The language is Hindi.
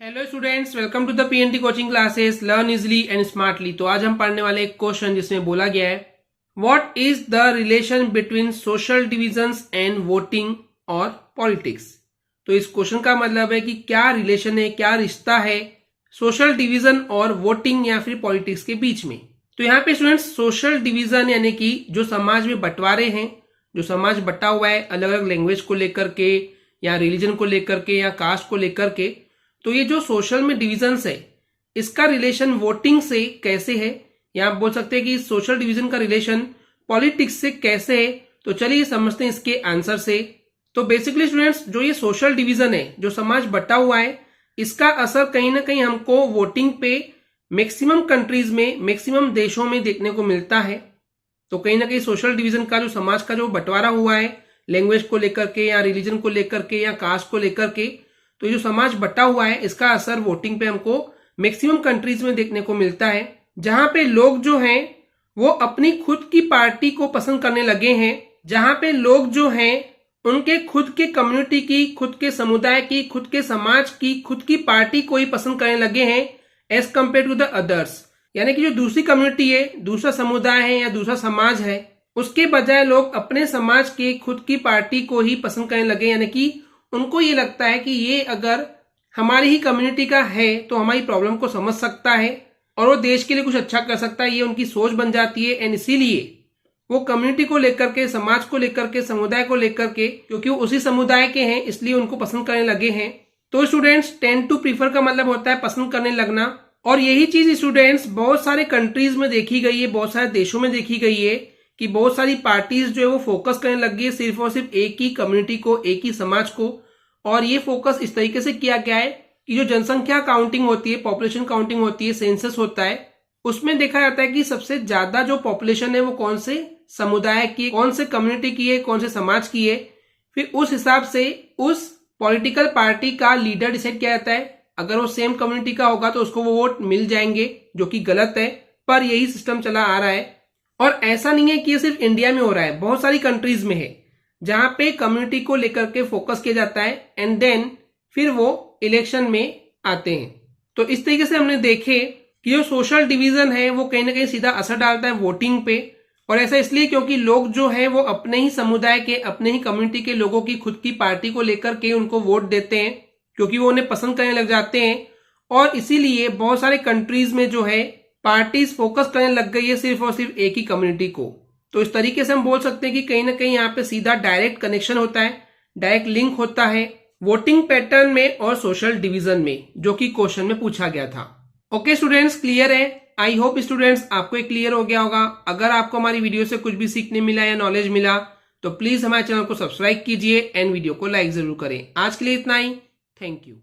Hello students, welcome to the PNT coaching classes learn easily and smartly. तो आज हम पढ़ने वाले एक क्वेश्चन जिसमें बोला गया है what is the relation between social divisions and voting और पॉलिटिक्स। तो इस क्वेश्चन का मतलब है कि क्या रिलेशन है, क्या रिश्ता है सोशल डिवीजन और वोटिंग या फिर पॉलिटिक्स के बीच में। तो यहाँ पे स्टूडेंट्स सोशल डिवीजन यानी कि जो समाज में बंटवारे हैं, जो समाज बटा हुआ है अलग अलग लैंग्वेज को लेकर के या रिलीजन को लेकर के या कास्ट को लेकर के, तो ये जो सोशल में डिविजन्स है इसका रिलेशन वोटिंग से कैसे है, या आप बोल सकते हैं कि सोशल डिवीजन का रिलेशन पॉलिटिक्स से कैसे है। तो चलिए समझते हैं इसके आंसर से। तो बेसिकली स्टूडेंट्स जो ये सोशल डिवीजन है, जो समाज बटा हुआ है, इसका असर कहीं ना कहीं हमको वोटिंग पे मैक्सिमम कंट्रीज में, मैक्सिमम देशों में देखने को मिलता है। तो कहीं ना कहीं सोशल डिवीजन का जो समाज का जो बंटवारा हुआ है लैंग्वेज को लेकर के या रिलीजन को लेकर के या कास्ट को लेकर के, तो जो समाज बटा हुआ है इसका असर वोटिंग पे हमको मैक्सिमम कंट्रीज में देखने को मिलता है, जहां पे लोग जो हैं वो अपनी खुद की पार्टी को पसंद करने लगे हैं, जहां पे लोग जो हैं उनके खुद के कम्युनिटी की, खुद के समुदाय की, खुद के समाज की, खुद की पार्टी को ही पसंद करने लगे हैं as compared to the others. यानी कि जो दूसरी कम्युनिटी है, दूसरा समुदाय है या दूसरा समाज है, उसके बजाय लोग अपने समाज के खुद की पार्टी को ही पसंद करने लगे। यानी कि उनको ये लगता है कि ये अगर हमारी ही कम्युनिटी का है तो हमारी प्रॉब्लम को समझ सकता है और वो देश के लिए कुछ अच्छा कर सकता है, ये उनकी सोच बन जाती है। एंड इसीलिए वो कम्युनिटी को लेकर के, समाज को लेकर के, समुदाय को लेकर के, क्योंकि वो उसी समुदाय के हैं इसलिए उनको पसंद करने लगे हैं। तो स्टूडेंट्स टेंड टू प्रीफर का मतलब होता है पसंद करने लगना, और यही चीज स्टूडेंट्स बहुत सारे कंट्रीज में देखी गई है, बहुत सारे देशों में देखी गई है कि बहुत सारी पार्टीज जो है वो फोकस करने लग गई है सिर्फ और सिर्फ एक ही कम्युनिटी को, एक ही समाज को। और ये फोकस इस तरीके से किया गया है कि जो जनसंख्या काउंटिंग होती है, पॉपुलेशन काउंटिंग होती है, सेंसस होता है, उसमें देखा जाता है कि सबसे ज्यादा जो पॉपुलेशन है वो कौन से समुदाय की, कौन से कम्युनिटी की है, कौन से समाज की है। फिर उस हिसाब से उस पॉलिटिकल पार्टी का लीडर डिसाइड किया जाता है। अगर वो सेम कम्युनिटी का होगा तो उसको वो वोट मिल जाएंगे, जो कि गलत है, पर यही सिस्टम चला आ रहा है। और ऐसा नहीं है कि ये सिर्फ इंडिया में हो रहा है, बहुत सारी कंट्रीज में है जहां पे कम्युनिटी को लेकर के फोकस किया जाता है एंड देन फिर वो इलेक्शन में आते हैं। तो इस तरीके से हमने देखे कि जो सोशल डिवीजन है वो कहीं ना कहीं सीधा असर डालता है वोटिंग पे। और ऐसा इसलिए क्योंकि लोग जो है वो अपने ही समुदाय के, अपने ही कम्युनिटी के लोगों की खुद की पार्टी को लेकर के उनको वोट देते हैं, क्योंकि वो उन्हें पसंद करने लग जाते हैं। और इसीलिए बहुत सारे कंट्रीज में जो है पार्टीज फोकस करने लग गई है सिर्फ और सिर्फ एक ही कम्युनिटी को। तो इस तरीके से हम बोल सकते हैं कि कहीं ना कहीं यहाँ पे सीधा डायरेक्ट कनेक्शन होता है, डायरेक्ट लिंक होता है वोटिंग पैटर्न में और सोशल डिवीजन में, जो कि क्वेश्चन में पूछा गया था। ओके स्टूडेंट्स, क्लियर है? आई होप स्टूडेंट्स आपको एक क्लियर हो गया होगा। अगर आपको हमारी वीडियो से कुछ भी सीखने मिला या नॉलेज मिला तो प्लीज हमारे चैनल को सब्सक्राइब कीजिए एंड वीडियो को लाइक जरूर करें। आज के लिए इतना ही, थैंक यू।